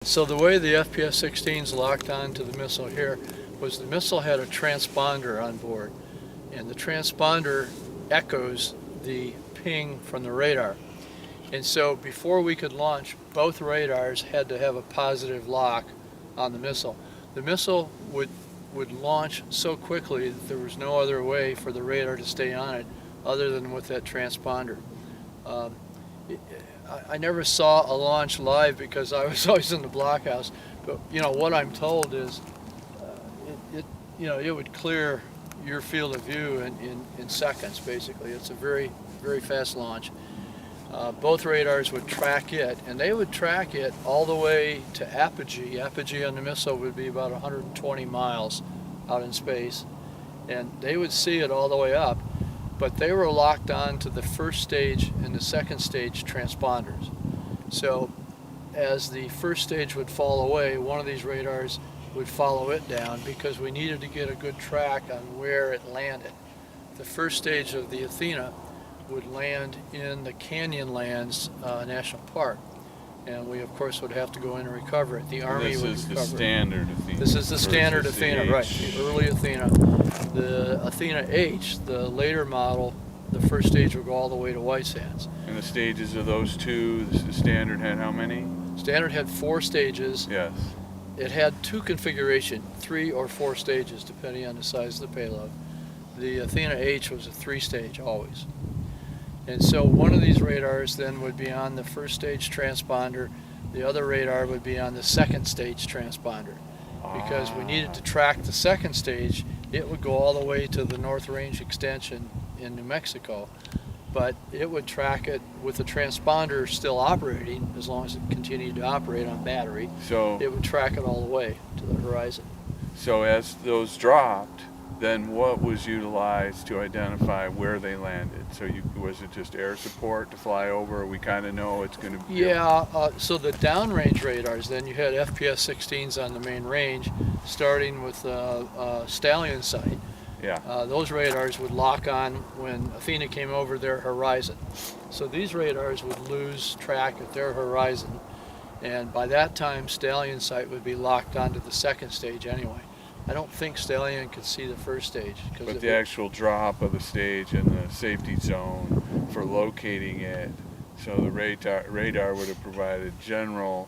So the way the FPS-16s locked onto the missile here was the missile had a transponder on board, and the transponder echoes the ping from the radar. And so before we could launch, both radars had to have a positive lock on the missile. The missile would launch so quickly that there was no other way for the radar to stay on it other than with that transponder. Um, I never saw a launch live because I was always in the blockhouse, but what I'm told is it would clear your field of view in seconds. Basically, it's a very, very fast launch. Both radars would track it, and they would track it all the way to apogee. Apogee on the missile would be about 120 miles out in space, and they would see it all the way up. But they were locked on to the first stage and the second stage transponders. So as the first stage would fall away, one of these radars would follow it down because we needed to get a good track on where it landed. The first stage of the Athena would land in the Canyonlands National Park, and we of course would have to go in and recover it. The Army would recover it. This is the standard Athena. This is the standard Athena, the right, the early Athena. The Athena H, the later model, the first stage would go all the way to White Sands. And the stages of those two, the standard had how many? Standard had 4 stages. Yes. It had 2 configurations, 3 or 4 stages, depending on the size of the payload. The Athena H was a 3-stage always. And so one of these radars then would be on the first stage transponder, the other radar would be on the second stage transponder. Because we needed to track the second stage, it would go all the way to the North Range extension in New Mexico, but it would track it with the transponder still operating as long as it continued to operate on battery. So it would track it all the way to the horizon. So as those dropped, then what was utilized to identify where they landed? So was it just air support to fly over? We kind of know it's going to be... Yeah, so the downrange radars, then you had FPS-16s on the main range, starting with Stallion sight. Yeah. Those radars would lock on when Athena came over their horizon. So these radars would lose track at their horizon, and by that time Stallion sight would be locked onto the second stage anyway. I don't think Stallion could see the first stage. But the actual drop of the stage and the safety zone for locating it, so the radar would have provided general,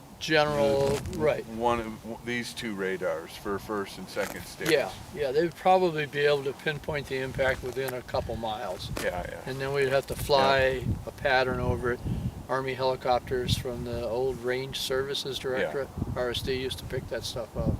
right. One of these 2 radars for first and second stage. Yeah, they would probably be able to pinpoint the impact within a couple miles. Yeah. And then we'd have to fly a pattern over it. Army helicopters from the old Range Services Directorate, RSD, used to pick that stuff up.